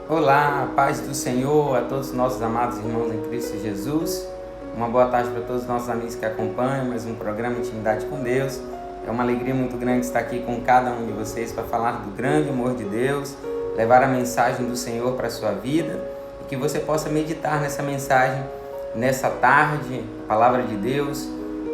Olá, paz do Senhor a todos os nossos amados irmãos em Cristo Jesus. Uma boa tarde para todos os nossos amigos que acompanham mais um programa Intimidade com Deus. É uma alegria muito grande estar aqui com cada um de vocês para falar do grande amor de Deus, levar a mensagem do Senhor para a sua vida e que você possa meditar nessa mensagem nessa tarde, a palavra de Deus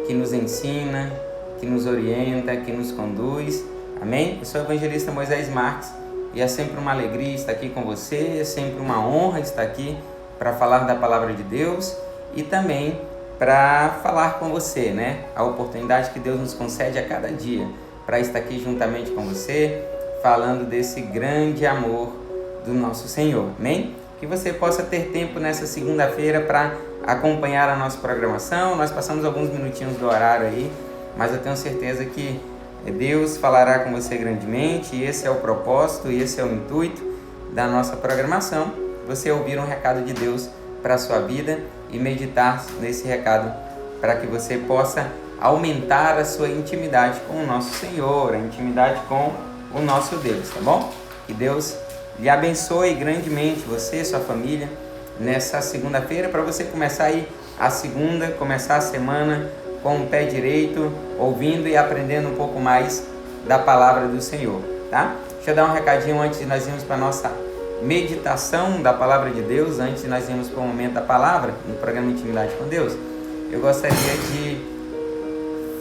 que nos ensina, que nos orienta, que nos conduz. Amém? Eu sou o evangelista Moisés Marques. E é sempre uma alegria estar aqui com você, é sempre uma honra estar aqui para falar da palavra de Deus e também para falar com você, né? A oportunidade que Deus nos concede a cada dia para estar aqui juntamente com você, falando desse grande amor do nosso Senhor, amém? Que você possa ter tempo nessa segunda-feira para acompanhar a nossa programação. Nós passamos alguns minutinhos do horário aí, mas eu tenho certeza que Deus falará com você grandemente e esse é o propósito e esse é o intuito da nossa programação. Você ouvir um recado de Deus para a sua vida e meditar nesse recado para que você possa aumentar a sua intimidade com o nosso Senhor, a intimidade com o nosso Deus, tá bom? Que Deus lhe abençoe grandemente você e sua família nessa segunda-feira para você começar aí a segunda, começar a semana com o pé direito, ouvindo e aprendendo um pouco mais da palavra do Senhor, tá? Deixa eu dar um recadinho antes de nós irmos para a nossa meditação da palavra de Deus, antes de nós irmos para o momento da palavra, no programa Intimidade com Deus. Eu gostaria de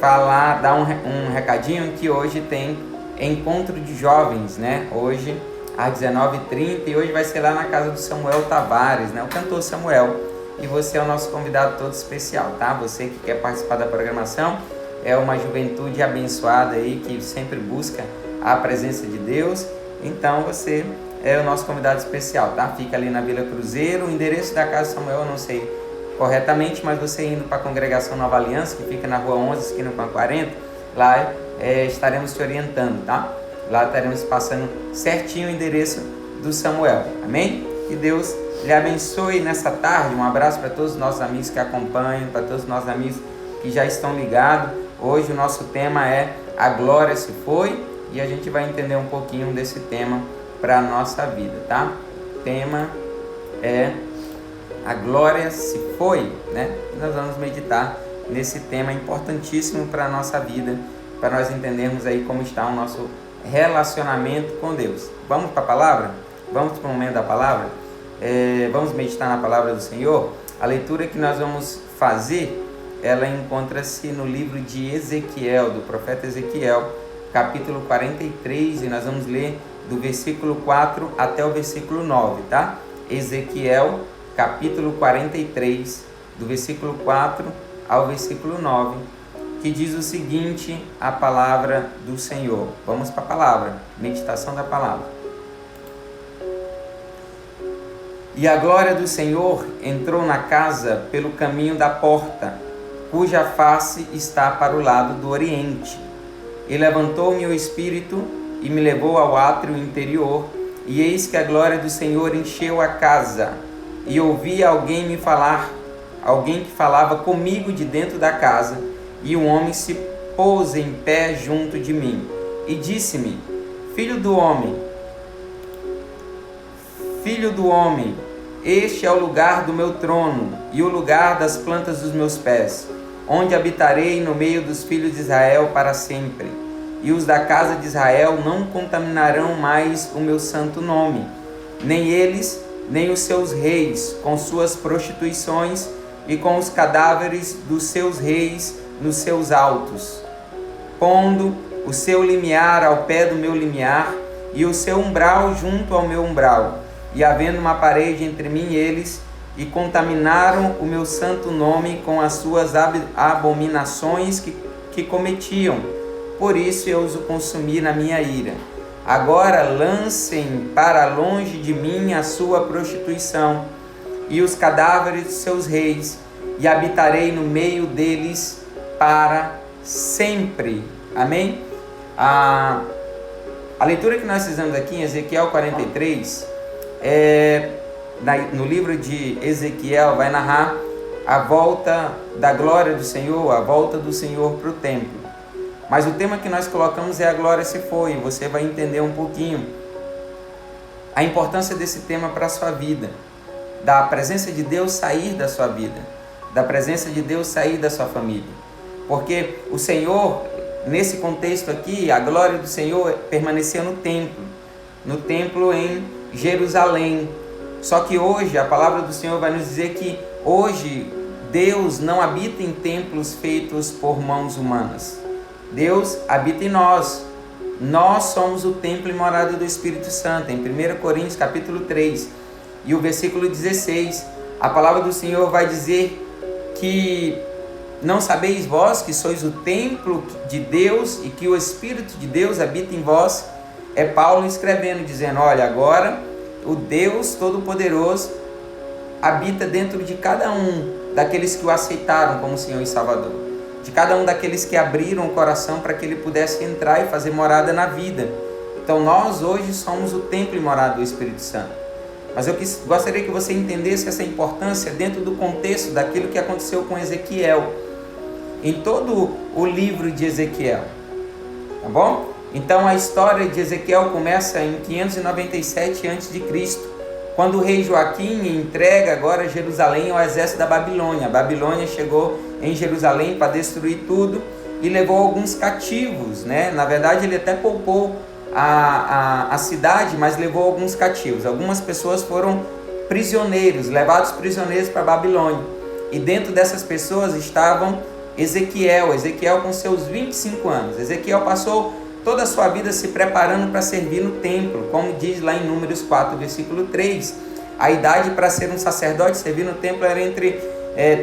dar um recadinho que hoje tem encontro de jovens, né? Hoje, às 19h30, e hoje vai ser lá na casa do Samuel Tavares, né? O cantor Samuel. E você é o nosso convidado todo especial, tá? Você que quer participar da programação, é uma juventude abençoada aí que sempre busca a presença de Deus. Então você é o nosso convidado especial, tá? Fica ali na Vila Cruzeiro, o endereço da casa Samuel eu não sei corretamente, mas você indo para a Congregação Nova Aliança, que fica na Rua 11, esquina com a 40, lá estaremos te orientando, tá? Lá estaremos passando certinho o endereço do Samuel, amém? Que Deus lhe abençoe nessa tarde. Um abraço para todos os nossos amigos que acompanham, para todos os nossos amigos que já estão ligados. Hoje o nosso tema é A Glória Se Foi e a gente vai entender um pouquinho desse tema para a nossa vida, tá? O tema é A Glória Se Foi, né? Nós vamos meditar nesse tema importantíssimo para a nossa vida, para nós entendermos aí como está o nosso relacionamento com Deus. Vamos para a palavra? Vamos para o momento da palavra? Vamos meditar na palavra do Senhor. A leitura que nós vamos fazer, ela encontra-se no livro de Ezequiel, do profeta Ezequiel, capítulo 43, e nós vamos ler do versículo 4 até o versículo 9, tá? Ezequiel, capítulo 43, do versículo 4 ao versículo 9, que diz o seguinte, a palavra do Senhor. Vamos para a palavra, meditação da palavra. E a glória do Senhor entrou na casa pelo caminho da porta, cuja face está para o lado do oriente. E levantou-me o espírito e me levou ao átrio interior, e eis que a glória do Senhor encheu a casa. E ouvi alguém me falar, alguém que falava comigo de dentro da casa, e um homem se pôs em pé junto de mim, e disse-me: Filho do homem, este é o lugar do meu trono e o lugar das plantas dos meus pés, onde habitarei no meio dos filhos de Israel para sempre. E os da casa de Israel não contaminarão mais o meu santo nome, nem eles, nem os seus reis, com suas prostituições e com os cadáveres dos seus reis nos seus altos, pondo o seu limiar ao pé do meu limiar e o seu umbral junto ao meu umbral, e havendo uma parede entre mim e eles, e contaminaram o meu santo nome com as suas abominações que cometiam. Por isso eu os consumi na minha ira. Agora lancem para longe de mim a sua prostituição e os cadáveres de seus reis, e habitarei no meio deles para sempre. Amém? A leitura que nós fizemos aqui em Ezequiel 43, no livro de Ezequiel, vai narrar a volta da glória do Senhor, a volta do Senhor para o templo. Mas o tema que nós colocamos é A Glória Se Foi. Você vai entender um pouquinho a importância desse tema para a sua vida, da presença de Deus sair da sua vida, da presença de Deus sair da sua família. Porque o Senhor, nesse contexto aqui, a glória do Senhor permanecia no templo em Jerusalém. Só que hoje a palavra do Senhor vai nos dizer que hoje Deus não habita em templos feitos por mãos humanas. Deus habita em nós. Nós somos o templo e morada do Espírito Santo. Em 1 Coríntios capítulo 3 e o versículo 16, a palavra do Senhor vai dizer que não sabeis vós que sois o templo de Deus e que o Espírito de Deus habita em vós? É Paulo escrevendo, dizendo, olha, agora o Deus Todo-Poderoso habita dentro de cada um daqueles que o aceitaram como Senhor e Salvador, de cada um daqueles que abriram o coração para que ele pudesse entrar e fazer morada na vida. Então nós hoje somos o templo e morada do Espírito Santo. Mas eu gostaria que você entendesse essa importância dentro do contexto daquilo que aconteceu com Ezequiel, em todo o livro de Ezequiel, tá bom? Então a história de Ezequiel começa em 597 a.C., quando o rei Joaquim entrega agora Jerusalém ao exército da Babilônia. A Babilônia chegou em Jerusalém para destruir tudo e levou alguns cativos, né? Na verdade, ele até poupou a cidade, mas levou alguns cativos. Algumas pessoas foram prisioneiros, levados prisioneiros para a Babilônia. E dentro dessas pessoas estavam Ezequiel com seus 25 anos. Ezequiel passou toda a sua vida se preparando para servir no templo, como diz lá em Números 4, versículo 3. A idade para ser um sacerdote, servir no templo, era entre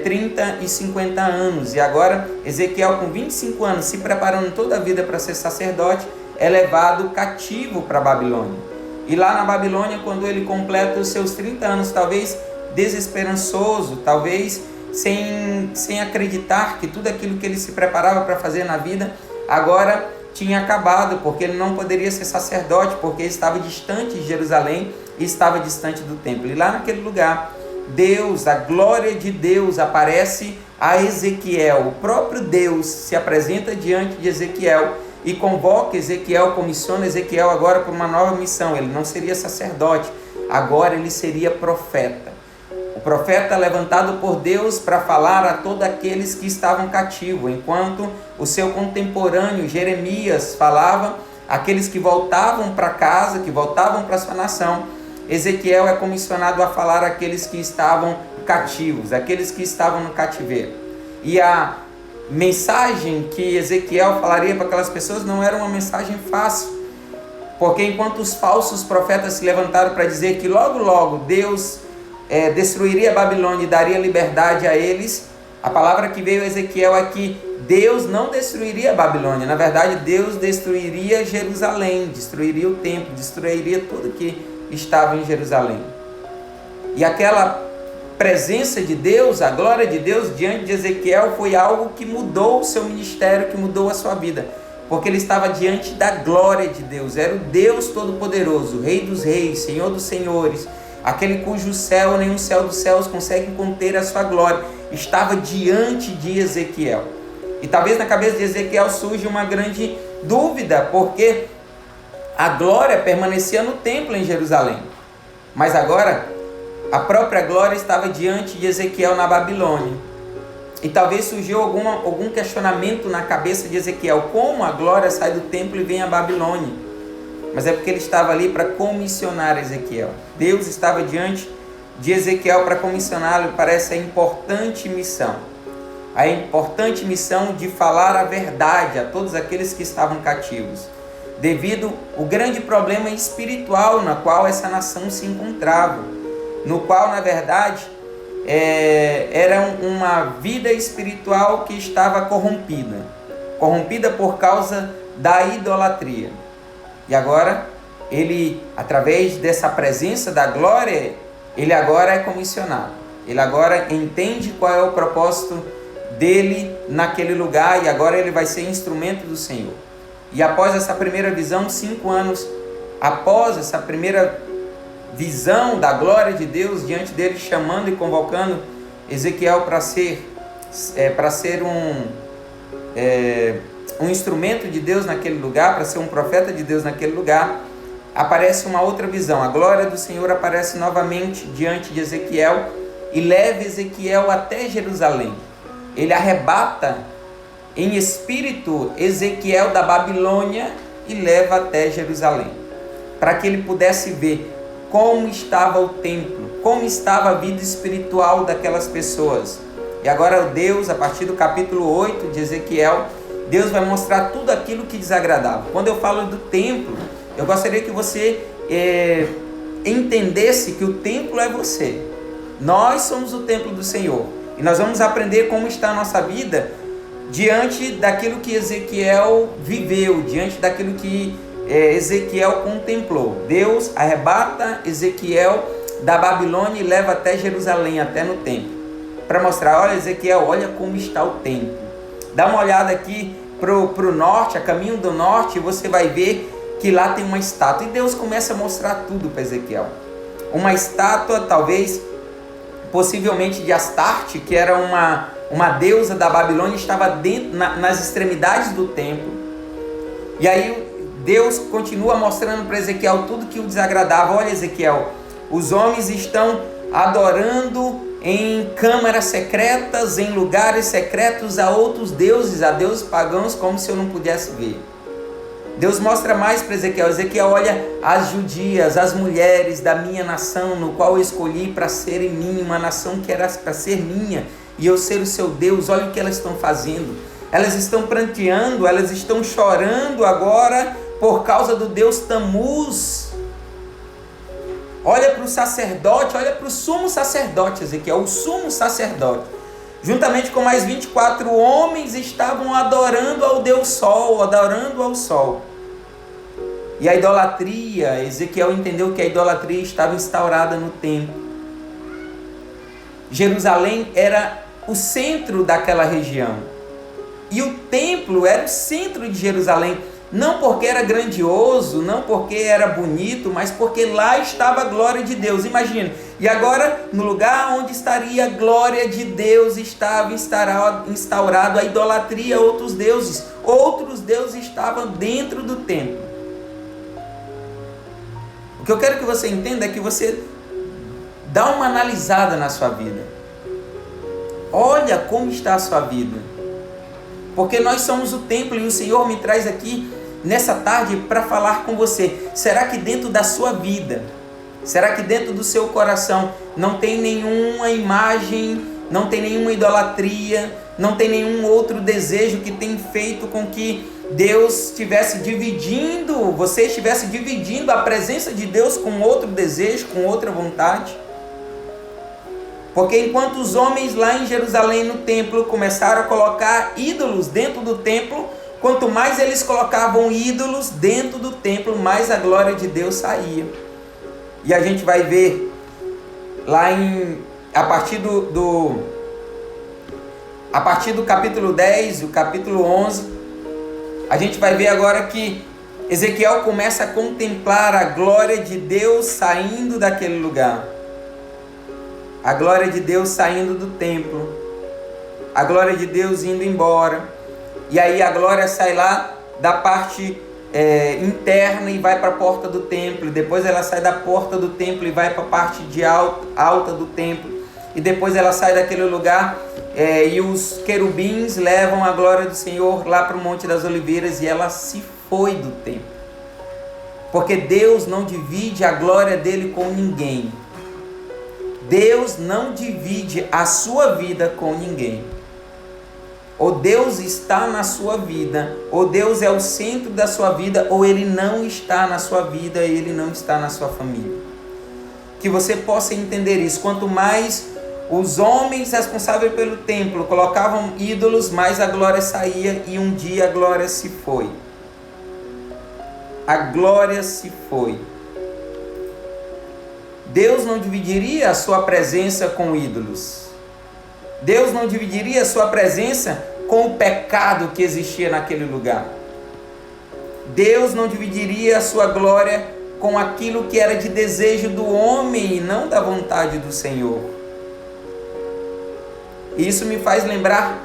30 e 50 anos. E agora, Ezequiel, com 25 anos, se preparando toda a vida para ser sacerdote, é levado cativo para a Babilônia. E lá na Babilônia, quando ele completa os seus 30 anos, talvez desesperançoso, talvez sem acreditar que tudo aquilo que ele se preparava para fazer na vida, agora tinha acabado, porque ele não poderia ser sacerdote, porque ele estava distante de Jerusalém e estava distante do templo. E lá naquele lugar, Deus, a glória de Deus aparece a Ezequiel. O próprio Deus se apresenta diante de Ezequiel e convoca Ezequiel, comissiona Ezequiel agora para uma nova missão. Ele não seria sacerdote, agora ele seria profeta. O profeta levantado por Deus para falar a todos aqueles que estavam cativos, enquanto o seu contemporâneo Jeremias falava àqueles que voltavam para casa, que voltavam para sua nação. Ezequiel é comissionado a falar àqueles que estavam cativos, aqueles que estavam no cativeiro. E a mensagem que Ezequiel falaria para aquelas pessoas não era uma mensagem fácil, porque enquanto os falsos profetas se levantaram para dizer que logo logo Deus destruiria a Babilônia e daria liberdade a eles, a palavra que veio a Ezequiel é que Deus não destruiria a Babilônia. Na verdade, Deus destruiria Jerusalém, destruiria o templo, destruiria tudo que estava em Jerusalém. E aquela presença de Deus, a glória de Deus diante de Ezequiel foi algo que mudou o seu ministério, que mudou a sua vida, porque ele estava diante da glória de Deus. Era o Deus Todo-Poderoso, Rei dos Reis, Senhor dos Senhores, aquele cujo céu, nenhum céu dos céus consegue conter a sua glória, estava diante de Ezequiel. E talvez na cabeça de Ezequiel surja uma grande dúvida, porque a glória permanecia no templo em Jerusalém, mas agora a própria glória estava diante de Ezequiel na Babilônia. E talvez surgiu algum questionamento na cabeça de Ezequiel, como a glória sai do templo e vem à Babilônia? Mas é porque ele estava ali para comissionar Ezequiel. Deus estava diante de Ezequiel para comissioná-lo para essa importante missão. A importante missão de falar a verdade a todos aqueles que estavam cativos, devido ao grande problema espiritual na qual essa nação se encontrava, no qual, na verdade, era uma vida espiritual que estava corrompida por causa da idolatria. E agora, ele, através dessa presença da glória, ele agora é comissionado. Ele agora entende qual é o propósito dele naquele lugar e agora ele vai ser instrumento do Senhor. E após essa primeira visão, 5 anos após essa primeira visão da glória de Deus diante dele, chamando e convocando Ezequiel para ser um instrumento de Deus naquele lugar, para ser um profeta de Deus naquele lugar, aparece uma outra visão. A glória do Senhor aparece novamente diante de Ezequiel e leva Ezequiel até Jerusalém. Ele arrebata em espírito Ezequiel da Babilônia e leva até Jerusalém, para que ele pudesse ver como estava o templo, como estava a vida espiritual daquelas pessoas. E agora Deus, a partir do capítulo 8 de Ezequiel, Deus vai mostrar tudo aquilo que desagradava. Quando eu falo do templo, eu gostaria que você entendesse que o templo é você. Nós somos o templo do Senhor. E nós vamos aprender como está a nossa vida diante daquilo que Ezequiel viveu, diante daquilo que Ezequiel contemplou. Deus arrebata Ezequiel da Babilônia e leva até Jerusalém, até no templo, para mostrar: olha, Ezequiel, olha como está o templo. Dá uma olhada aqui para o norte, a caminho do norte, e você vai ver que lá tem uma estátua. E Deus começa a mostrar tudo para Ezequiel. Uma estátua, talvez, possivelmente de Astarte, que era uma deusa da Babilônia, estava dentro, nas extremidades do templo. E aí Deus continua mostrando para Ezequiel tudo que o desagradava. Olha, Ezequiel, os homens estão adorando em câmaras secretas, em lugares secretos a outros deuses, a deuses pagãos, como se eu não pudesse ver. Deus mostra mais para Ezequiel. Ezequiel, olha as judias, as mulheres da minha nação, no qual eu escolhi para serem minha, uma nação que era para ser minha, e eu ser o seu Deus. Olha o que elas estão fazendo. Elas estão pranteando, elas estão chorando agora por causa do Deus Tamuz. Olha para o sacerdote, olha para o sumo sacerdote, Ezequiel, o sumo sacerdote. Juntamente com mais 24 homens estavam adorando ao Deus Sol, adorando ao Sol. E a idolatria, Ezequiel entendeu que a idolatria estava instaurada no templo. Jerusalém era o centro daquela região. E o templo era o centro de Jerusalém. Não porque era grandioso, não porque era bonito, mas porque lá estava a glória de Deus. Imagina, e agora no lugar onde estaria a glória de Deus estava instaurado a idolatria a outros deuses. Outros deuses estavam dentro do templo. O que eu quero que você entenda é que você dá uma analisada na sua vida. Olha como está a sua vida. Porque nós somos o templo e o Senhor me traz aqui nessa tarde para falar com você. Será que dentro da sua vida, será que dentro do seu coração não tem nenhuma imagem, não tem nenhuma idolatria, não tem nenhum outro desejo que tem feito com que Deus estivesse dividindo, você estivesse dividindo a presença de Deus com outro desejo, com outra vontade? Porque enquanto os homens lá em Jerusalém, no templo, começaram a colocar ídolos dentro do templo, quanto mais eles colocavam ídolos dentro do templo, mais a glória de Deus saía. E a gente vai ver lá a partir do capítulo 10, o capítulo 11, a gente vai ver agora que Ezequiel começa a contemplar a glória de Deus saindo daquele lugar. A glória de Deus saindo do templo. A glória de Deus indo embora. E aí a glória sai lá da parte interna e vai para a porta do templo. Depois ela sai da porta do templo e vai para a parte alta do templo. E depois ela sai daquele lugar e os querubins levam a glória do Senhor lá para o Monte das Oliveiras e ela se foi do templo. Porque Deus não divide a glória dele com ninguém. Deus não divide a sua vida com ninguém. Ou Deus está na sua vida, ou Deus é o centro da sua vida, ou Ele não está na sua vida, Ele não está na sua família. Que você possa entender isso. Quanto mais os homens responsáveis pelo templo colocavam ídolos, mais a glória saía e um dia a glória se foi. A glória se foi. Deus não dividiria a sua presença com ídolos. Deus não dividiria a sua presença com o pecado que existia naquele lugar. Deus não dividiria a sua glória com aquilo que era de desejo do homem e não da vontade do Senhor. E isso me faz lembrar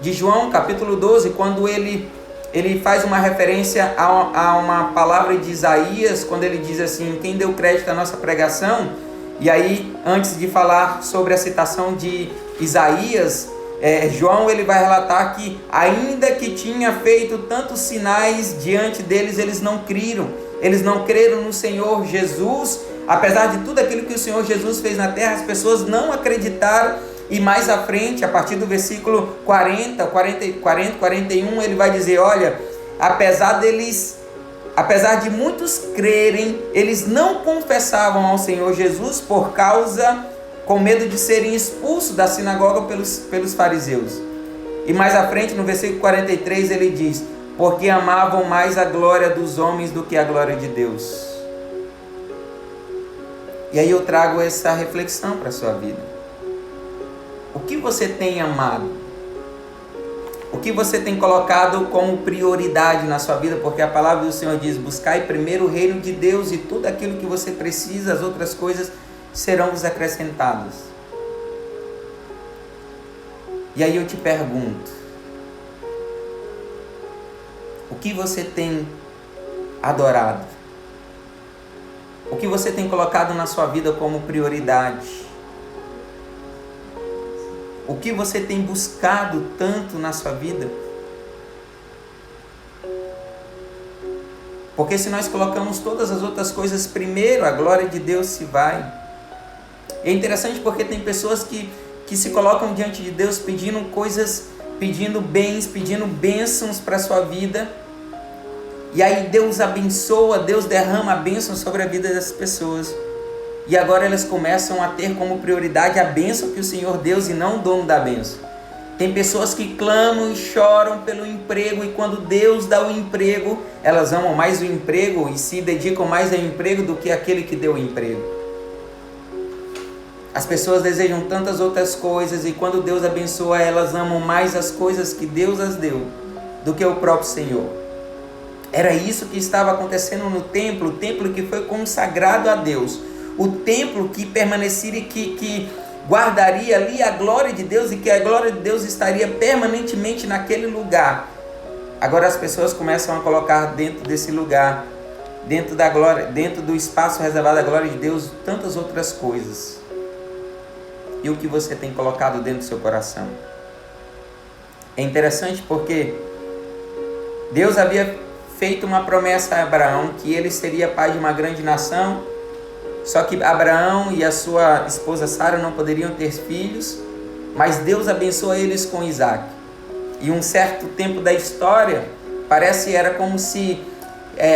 de João capítulo 12, quando ele ele faz uma referência a uma palavra de Isaías, quando ele diz assim: quem deu crédito à nossa pregação? E aí, antes de falar sobre a citação de Isaías, João ele vai relatar que ainda que tinha feito tantos sinais diante deles, eles não creram. Eles não creram no Senhor Jesus. Apesar de tudo aquilo que o Senhor Jesus fez na terra, as pessoas não acreditaram. E mais à frente, a partir do versículo 41, ele vai dizer: olha, apesar de muitos crerem, eles não confessavam ao Senhor Jesus com medo de serem expulsos da sinagoga pelos fariseus. E mais à frente, no versículo 43, ele diz: porque amavam mais a glória dos homens do que a glória de Deus. E aí eu trago essa reflexão para a sua vida. O que você tem amado? O que você tem colocado como prioridade na sua vida? Porque a palavra do Senhor diz: buscai primeiro o reino de Deus, e tudo aquilo que você precisa, as outras coisas, serão vos acrescentadas. E aí eu te pergunto: o que você tem adorado? O que você tem colocado na sua vida como prioridade? O que você tem buscado tanto na sua vida? Porque se nós colocamos todas as outras coisas primeiro, a glória de Deus se vai. É interessante porque tem pessoas que se colocam diante de Deus pedindo coisas, pedindo bens, pedindo bênçãos para a sua vida. E aí Deus abençoa, Deus derrama a bênção sobre a vida das pessoas. E agora elas começam a ter como prioridade a bênção que o Senhor deu e não o dono da bênção. Tem pessoas que clamam e choram pelo emprego, e quando Deus dá o emprego, elas amam mais o emprego e se dedicam mais ao emprego do que aquele que deu o emprego. As pessoas desejam tantas outras coisas, e quando Deus abençoa, elas amam mais as coisas que Deus as deu do que o próprio Senhor. Era isso que estava acontecendo no templo, o templo que foi consagrado a Deus, o templo que permaneceria, que guardaria ali a glória de Deus, e que a glória de Deus estaria permanentemente naquele lugar. Agora as pessoas começam a colocar dentro desse lugar, dentro da glória, dentro do espaço reservado à glória de Deus, tantas outras coisas. E o que você tem colocado dentro do seu coração? É interessante porque Deus havia feito uma promessa a Abraão, que ele seria pai de uma grande nação. Só que Abraão e a sua esposa Sara não poderiam ter filhos, mas Deus abençoa eles com Isaac. E um certo tempo da história, era como se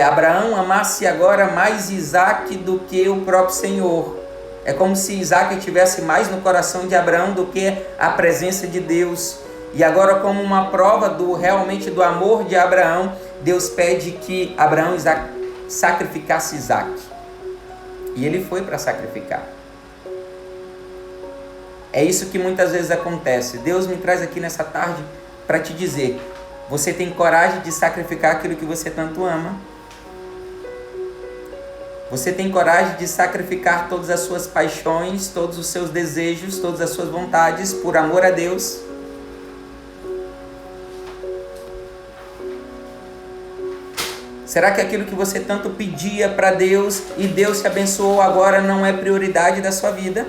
Abraão amasse agora mais Isaac do que o próprio Senhor. É como se Isaac tivesse mais no coração de Abraão do que a presença de Deus. E agora, como uma prova realmente do amor de Abraão, Deus pede que Abraão sacrificasse Isaac. E ele foi para sacrificar. É isso que muitas vezes acontece. Deus me traz aqui nessa tarde para te dizer: você tem coragem de sacrificar aquilo que você tanto ama? Você tem coragem de sacrificar todas as suas paixões, todos os seus desejos, todas as suas vontades por amor a Deus? Será que aquilo que você tanto pedia para Deus e Deus te abençoou agora não é prioridade da sua vida?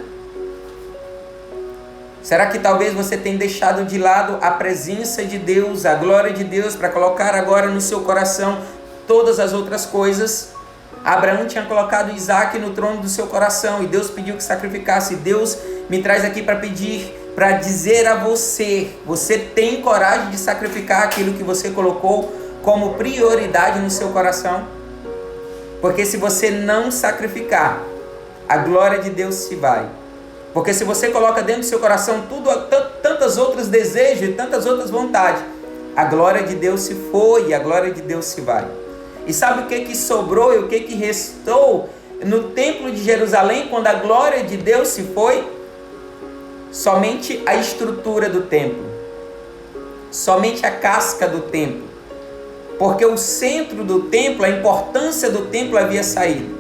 Será que talvez você tenha deixado de lado a presença de Deus, a glória de Deus, para colocar agora no seu coração todas as outras coisas? Abraão tinha colocado Isaac no trono do seu coração e Deus pediu que sacrificasse. Deus me traz aqui para dizer a você: você tem coragem de sacrificar aquilo que você colocou como prioridade no seu coração? Porque se você não sacrificar, a glória de Deus se vai. Porque se você coloca dentro do seu coração tantos outros desejos e tantas outras vontades, a glória de Deus se foi e a glória de Deus se vai. E sabe o que sobrou e o que restou no templo de Jerusalém quando a glória de Deus se foi? Somente a estrutura do templo, somente a casca do templo. Porque o centro do templo, a importância do templo havia saído.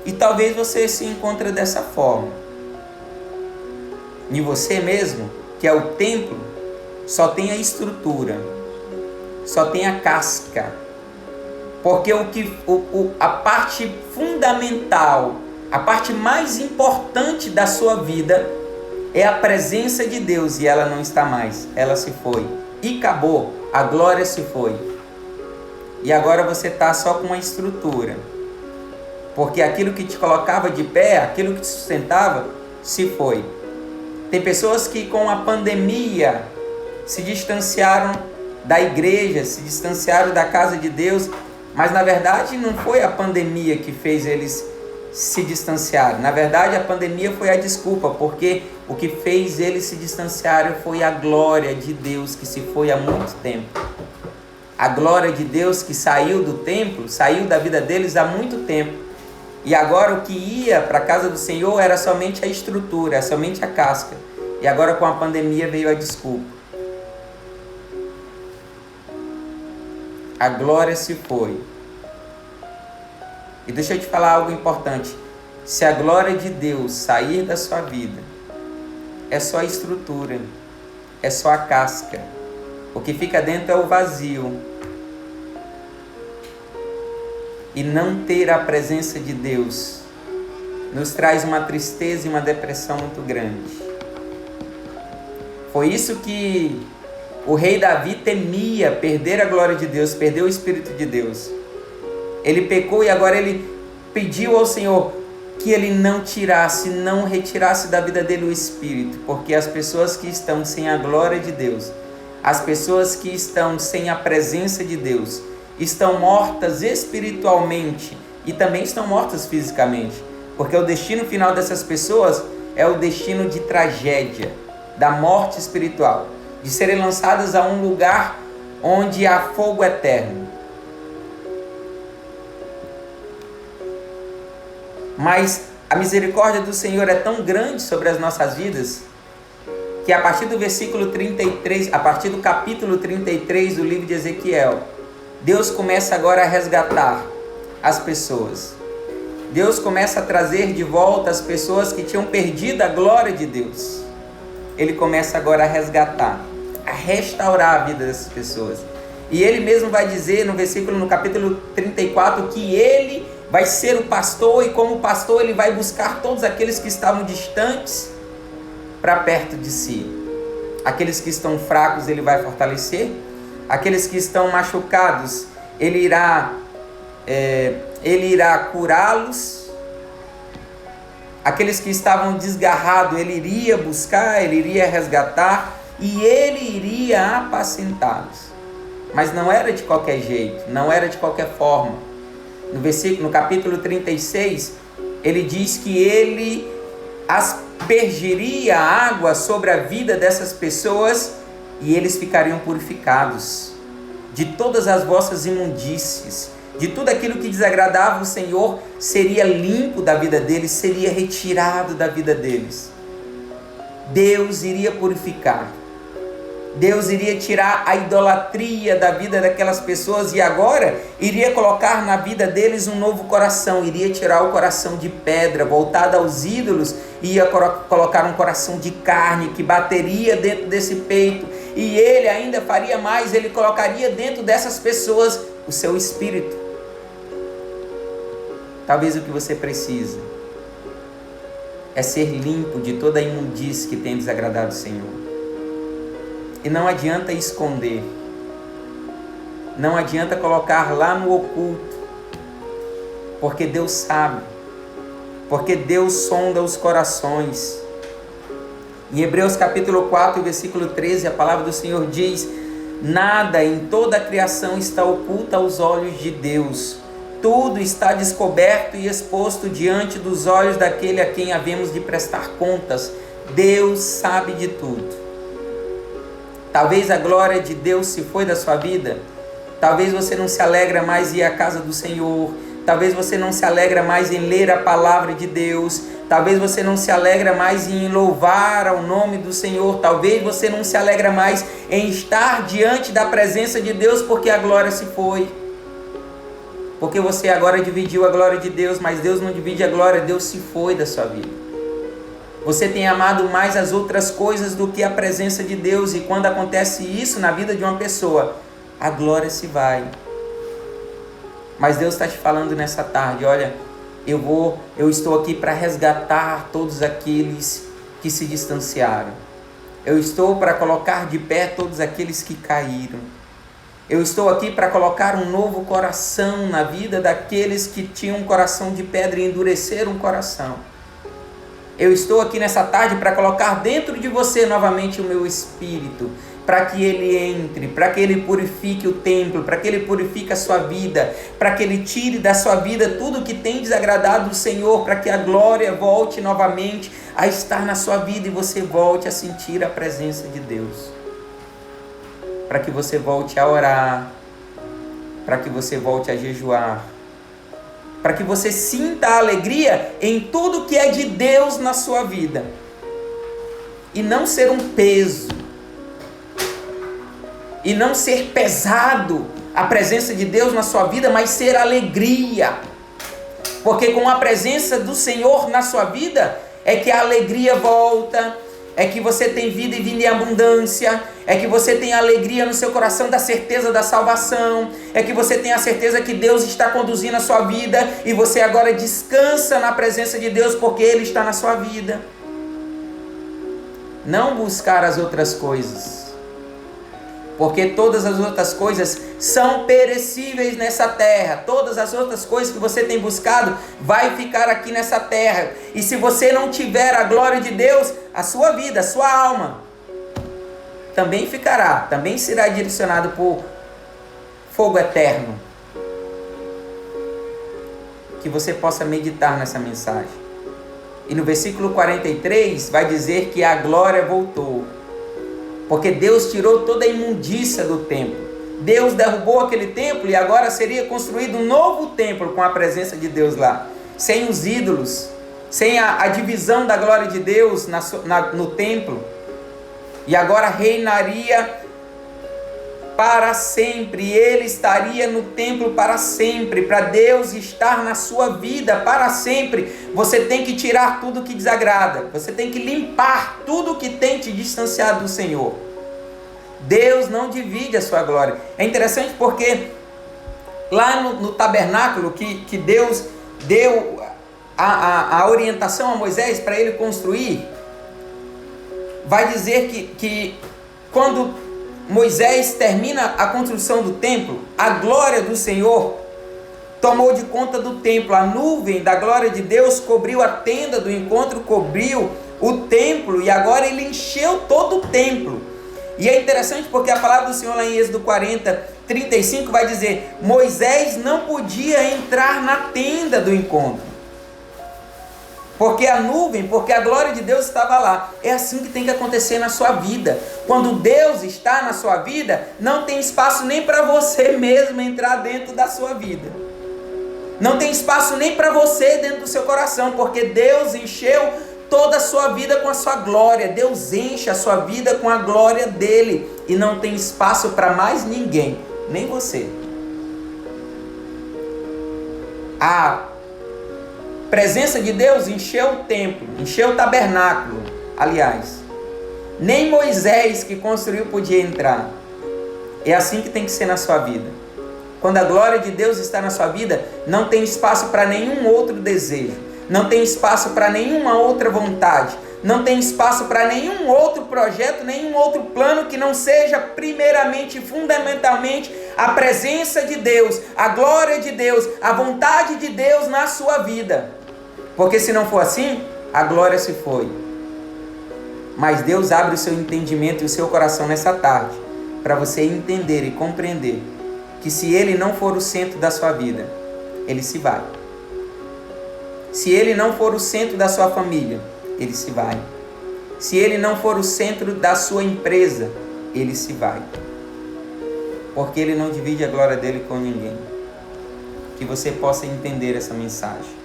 E talvez você se encontre dessa forma. Em você mesmo, que é o templo, só tem a estrutura. só tem a casca. Porque a parte fundamental, a parte mais importante da sua vida é a presença de Deus, e ela não está mais, ela se foi. E acabou, a glória se foi. E agora você está só com uma estrutura. Porque aquilo que te colocava de pé, aquilo que te sustentava, se foi. Tem pessoas que com a pandemia se distanciaram da igreja, se distanciaram da casa de Deus, mas na verdade não foi a pandemia que fez eles se distanciarem. Na verdade a pandemia foi a desculpa, porque o que fez eles se distanciarem foi a glória de Deus que se foi há muito tempo. A glória de Deus que saiu do templo, saiu da vida deles há muito tempo. E agora o que ia para a casa do Senhor era somente a estrutura, era somente a casca. E agora com a pandemia veio a desculpa. A glória se foi. E deixa eu te falar algo importante. Se a glória de Deus sair da sua vida, é só a estrutura, é só a casca. O que fica dentro é o vazio. E não ter a presença de Deus nos traz uma tristeza e uma depressão muito grande. Foi isso que o rei Davi temia, perder a glória de Deus, perder o Espírito de Deus. Ele pecou e agora ele pediu ao Senhor que ele não tirasse, não retirasse da vida dele o Espírito, porque as pessoas que estão sem a glória de Deus, as pessoas que estão sem a presença de Deus, estão mortas espiritualmente e também estão mortas fisicamente, porque o destino final dessas pessoas é o destino de tragédia, da morte espiritual, de serem lançadas a um lugar onde há fogo eterno. Mas a misericórdia do Senhor é tão grande sobre as nossas vidas, que a partir do versículo 33, a partir do capítulo 33 do livro de Ezequiel, Deus começa agora a resgatar as pessoas. Deus começa a trazer de volta as pessoas que tinham perdido a glória de Deus. Ele começa agora a resgatar, a restaurar a vida dessas pessoas. E ele mesmo vai dizer no capítulo 34, que ele vai ser o pastor, e como pastor ele vai buscar todos aqueles que estavam distantes para perto de si. Aqueles que estão fracos ele vai fortalecer, aqueles que estão machucados ele irá curá-los, aqueles que estavam desgarrados ele iria buscar, ele iria resgatar e ele iria apacentá-los. Mas não era de qualquer jeito, não era de qualquer forma. No capítulo 36, ele diz que ele aspergiria água sobre a vida dessas pessoas e eles ficariam purificados de todas as vossas imundícies, de tudo aquilo que desagradava o Senhor, seria limpo da vida deles, seria retirado da vida deles. Deus iria purificar. Deus iria tirar a idolatria da vida daquelas pessoas e agora iria colocar na vida deles um novo coração, iria tirar o coração de pedra voltado aos ídolos e ia colocar um coração de carne que bateria dentro desse peito, e ele ainda faria mais, ele colocaria dentro dessas pessoas o seu espírito. Talvez o que você precisa é ser limpo de toda a imundície que tem desagradado o Senhor. E não adianta esconder, não adianta colocar lá no oculto, porque Deus sabe, porque Deus sonda os corações. Em Hebreus capítulo 4, versículo 13, a palavra do Senhor diz: nada em toda a criação está oculta aos olhos de Deus, tudo está descoberto e exposto diante dos olhos daquele a quem havemos de prestar contas. Deus sabe de tudo. Talvez a glória de Deus se foi da sua vida. Talvez você não se alegra mais em ir à casa do Senhor. Talvez você não se alegra mais em ler a palavra de Deus. Talvez você não se alegra mais em louvar ao nome do Senhor. Talvez você não se alegra mais em estar diante da presença de Deus, porque a glória se foi. Porque você agora dividiu a glória de Deus, mas Deus não divide a glória, Deus se foi da sua vida. Você tem amado mais as outras coisas do que a presença de Deus, e quando acontece isso na vida de uma pessoa, a glória se vai. Mas Deus está te falando nessa tarde, olha, eu estou aqui para resgatar todos aqueles que se distanciaram. Eu estou para colocar de pé todos aqueles que caíram. Eu estou aqui para colocar um novo coração na vida daqueles que tinham um coração de pedra e endureceram o coração. Eu estou aqui nessa tarde para colocar dentro de você novamente o meu espírito, para que ele entre, para que ele purifique o templo, para que ele purifique a sua vida, para que ele tire da sua vida tudo que tem desagradado o Senhor, para que a glória volte novamente a estar na sua vida e você volte a sentir a presença de Deus. Para que você volte a orar, para que você volte a jejuar, para que você sinta a alegria em tudo que é de Deus na sua vida, e não ser um peso, e não ser pesado a presença de Deus na sua vida, mas ser alegria, porque com a presença do Senhor na sua vida, é que a alegria volta, é que você tem vida e vida em abundância, é que você tem alegria no seu coração da certeza da salvação, é que você tem a certeza que Deus está conduzindo a sua vida e você agora descansa na presença de Deus porque Ele está na sua vida. Não buscar as outras coisas, porque todas as outras coisas são perecíveis nessa terra. Todas as outras coisas que você tem buscado vai ficar aqui nessa terra. E se você não tiver a glória de Deus, a sua vida, a sua alma também ficará, também será direcionado por fogo eterno. Que você possa meditar nessa mensagem. E no versículo 43 vai dizer que a glória voltou. Porque Deus tirou toda a imundícia do templo. Deus derrubou aquele templo e agora seria construído um novo templo com a presença de Deus lá. Sem os ídolos, sem a divisão da glória de Deus no templo. E agora reinaria para sempre. E Ele estaria no templo para sempre. Para Deus estar na sua vida para sempre, você tem que tirar tudo que desagrada. Você tem que limpar tudo que tem te distanciado do Senhor. Deus não divide a sua glória. É interessante porque lá no tabernáculo que Deus deu a orientação a Moisés para ele construir, vai dizer que quando Moisés termina a construção do templo, a glória do Senhor tomou de conta do templo. A nuvem da glória de Deus cobriu a tenda do encontro, cobriu o templo, e agora ele encheu todo o templo. E é interessante porque a palavra do Senhor lá em Êxodo 40, 35 vai dizer: Moisés não podia entrar na tenda do encontro, porque a nuvem, porque a glória de Deus estava lá. É assim que tem que acontecer na sua vida. Quando Deus está na sua vida, não tem espaço nem para você mesmo entrar dentro da sua vida. Não tem espaço nem para você dentro do seu coração, porque Deus encheu toda a sua vida com a sua glória. Deus enche a sua vida com a glória dele. E não tem espaço para mais ninguém, nem você. A presença de Deus encheu o templo, encheu o tabernáculo. Aliás, nem Moisés que construiu podia entrar. É assim que tem que ser na sua vida. Quando a glória de Deus está na sua vida, não tem espaço para nenhum outro desejo, não tem espaço para nenhuma outra vontade, não tem espaço para nenhum outro projeto, nenhum outro plano que não seja primeiramente, fundamentalmente, a presença de Deus, a glória de Deus, a vontade de Deus na sua vida. Porque se não for assim, a glória se foi. Mas Deus abre o seu entendimento e o seu coração nessa tarde, para você entender e compreender que se Ele não for o centro da sua vida, Ele se vai. Se Ele não for o centro da sua família, Ele se vai. Se Ele não for o centro da sua empresa, Ele se vai. Porque Ele não divide a glória dEle com ninguém. Que você possa entender essa mensagem.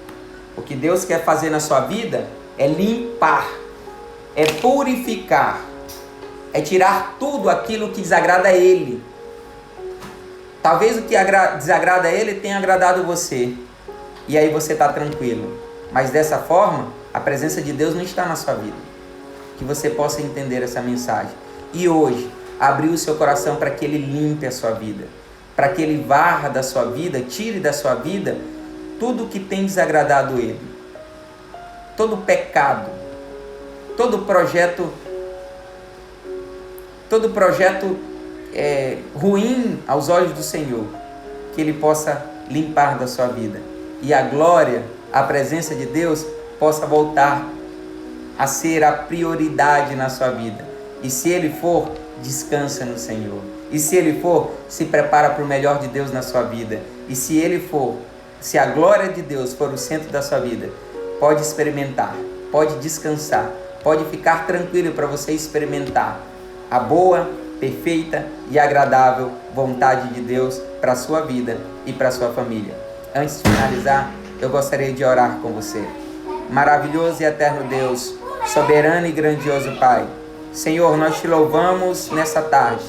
O que Deus quer fazer na sua vida é limpar, é purificar, é tirar tudo aquilo que desagrada a Ele. Talvez o que desagrada a Ele tenha agradado você. E aí você está tranquilo. Mas dessa forma, a presença de Deus não está na sua vida. Que você possa entender essa mensagem. E hoje, abrir o seu coração para que Ele limpe a sua vida, para que Ele varra da sua vida, tire da sua vida tudo que tem desagradado Ele, todo pecado, todo projeto ruim aos olhos do Senhor, que Ele possa limpar da sua vida e a glória, a presença de Deus possa voltar a ser a prioridade na sua vida. E se Ele for, descansa no Senhor. E se Ele for, se prepara para o melhor de Deus na sua vida. E se Ele for, se a glória de Deus for o centro da sua vida, pode experimentar, pode descansar, pode ficar tranquilo para você experimentar a boa, perfeita e agradável vontade de Deus para a sua vida e para a sua família. Antes de finalizar, eu gostaria de orar com você. Maravilhoso e eterno Deus, soberano e grandioso Pai, Senhor, nós te louvamos nessa tarde,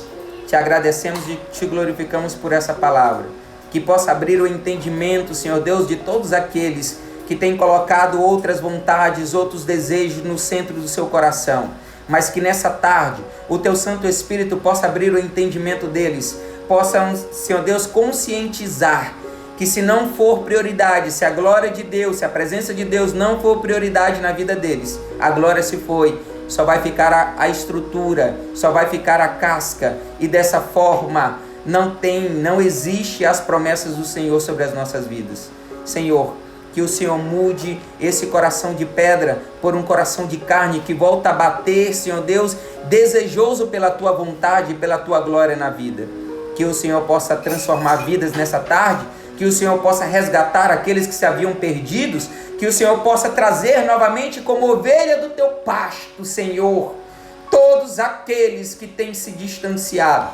te agradecemos e te glorificamos por essa palavra, que possa abrir o entendimento, Senhor Deus, de todos aqueles que têm colocado outras vontades, outros desejos no centro do seu coração, mas que nessa tarde o teu Santo Espírito possa abrir o entendimento deles, possam, Senhor Deus, conscientizar que se não for prioridade, se a glória de Deus, se a presença de Deus não for prioridade na vida deles, a glória se foi, só vai ficar a estrutura, só vai ficar a casca, e dessa forma não existe as promessas do Senhor sobre as nossas vidas. Senhor, que o Senhor mude esse coração de pedra por um coração de carne que volta a bater, Senhor Deus, desejoso pela tua vontade, pela tua glória na vida. Que o Senhor possa transformar vidas nessa tarde, que o Senhor possa resgatar aqueles que se haviam perdidos, que o Senhor possa trazer novamente como ovelha do teu pasto, Senhor, todos aqueles que têm se distanciado,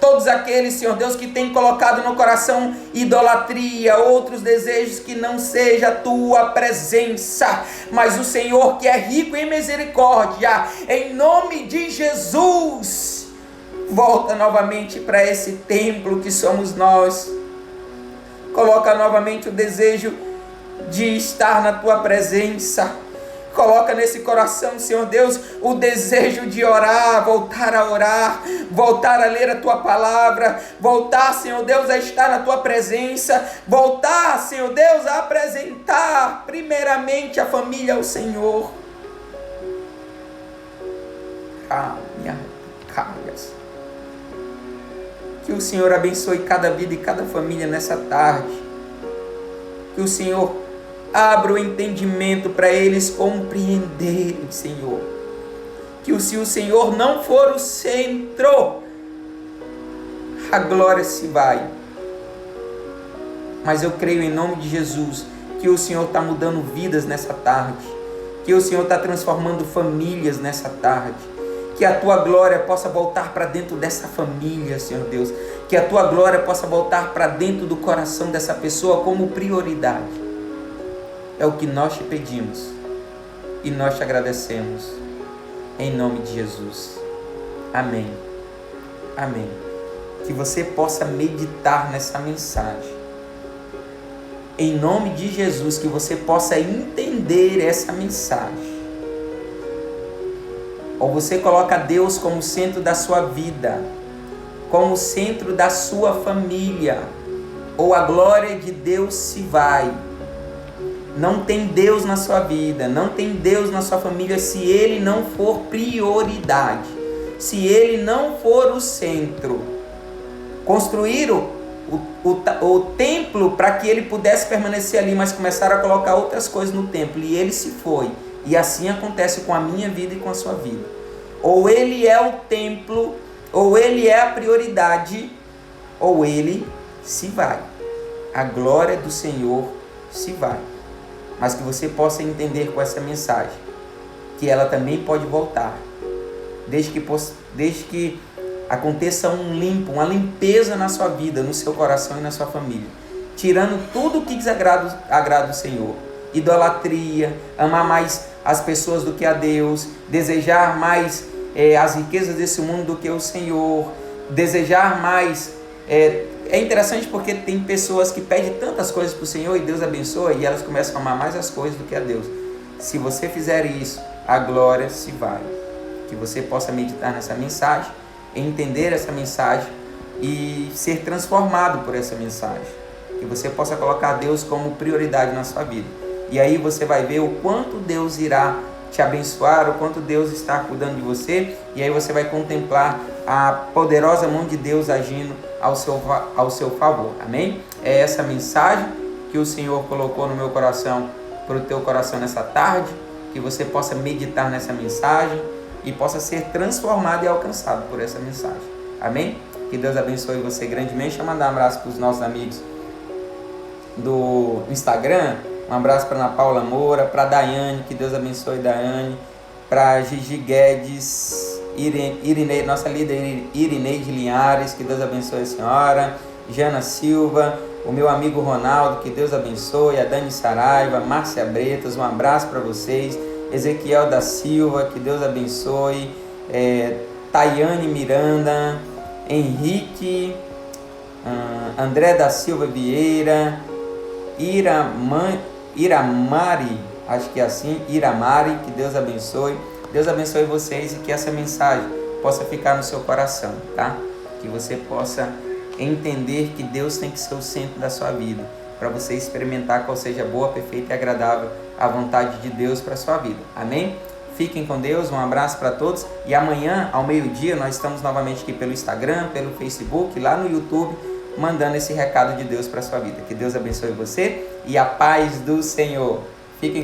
todos aqueles, Senhor Deus, que têm colocado no coração idolatria, outros desejos que não seja a tua presença, mas o Senhor que é rico em misericórdia, em nome de Jesus, volta novamente para esse templo que somos nós, coloca novamente o desejo de estar na tua presença, coloca nesse coração, Senhor Deus, o desejo de orar, voltar a ler a tua palavra, voltar, Senhor Deus, a estar na tua presença, voltar, Senhor Deus, a apresentar primeiramente a família ao Senhor. Que o Senhor abençoe cada vida e cada família nessa tarde. Que o Senhor abra o entendimento para eles compreenderem, Senhor. Que se o Senhor não for o centro, a glória se vai. Mas eu creio em nome de Jesus que o Senhor está mudando vidas nessa tarde. Que o Senhor está transformando famílias nessa tarde. Que a tua glória possa voltar para dentro dessa família, Senhor Deus. Que a tua glória possa voltar para dentro do coração dessa pessoa como prioridade. É o que nós te pedimos e nós te agradecemos. Em nome de Jesus. Amém. Amém. Que você possa meditar nessa mensagem. Em nome de Jesus, que você possa entender essa mensagem. Ou você coloca Deus como centro da sua vida, como centro da sua família, ou a glória de Deus se vai. Não tem Deus na sua vida, não tem Deus na sua família se Ele não for prioridade, se Ele não for o centro. Construíram o templo para que Ele pudesse permanecer ali, mas começaram a colocar outras coisas no templo e Ele se foi. E assim acontece com a minha vida e com a sua vida. Ou Ele é o templo, ou Ele é a prioridade, ou Ele se vai. A glória do Senhor se vai. Mas que você possa entender com essa mensagem que ela também pode voltar, desde que aconteça uma limpeza na sua vida, no seu coração e na sua família, tirando tudo o que desagrada o Senhor. Idolatria, amar mais as pessoas do que a Deus, desejar mais as riquezas desse mundo do que o Senhor, desejar mais... É interessante porque tem pessoas que pedem tantas coisas para o Senhor e Deus abençoa e elas começam a amar mais as coisas do que a Deus. Se você fizer isso, a glória se vai. Que você possa meditar nessa mensagem entender essa mensagem e ser transformado por essa mensagem. Que você possa colocar Deus como prioridade na sua vida. E aí você vai ver o quanto Deus irá te abençoar, o quanto Deus está cuidando de você, e aí você vai contemplar a poderosa mão de Deus agindo ao seu favor. Amém? É essa mensagem que o Senhor colocou no meu coração, para o teu coração nessa tarde, que você possa meditar nessa mensagem e possa ser transformado e alcançado por essa mensagem. Amém? Que Deus abençoe você grandemente. Deixa eu mandar um abraço para os nossos amigos do Instagram. Um abraço para Ana Paula Moura, para Daiane, que Deus abençoe Daiane, para Gigi Guedes, Irine, nossa líder Irineide Linhares, que Deus abençoe a senhora, Jana Silva, o meu amigo Ronaldo, que Deus abençoe, a Dani Saraiva, Márcia Bretas, um abraço para vocês, Ezequiel da Silva, que Deus abençoe, Tayane Miranda, Henrique, André da Silva Vieira, Iramari, acho que é assim, Iramari, que Deus abençoe. Deus abençoe vocês e que essa mensagem possa ficar no seu coração, tá? Que você possa entender que Deus tem que ser o centro da sua vida, para você experimentar qual seja a boa, perfeita e agradável a vontade de Deus para a sua vida. Amém? Fiquem com Deus, um abraço para todos e amanhã ao meio-dia nós estamos novamente aqui pelo Instagram, pelo Facebook, lá no YouTube, mandando esse recado de Deus para a sua vida. Que Deus abençoe você e a paz do Senhor. Fiquem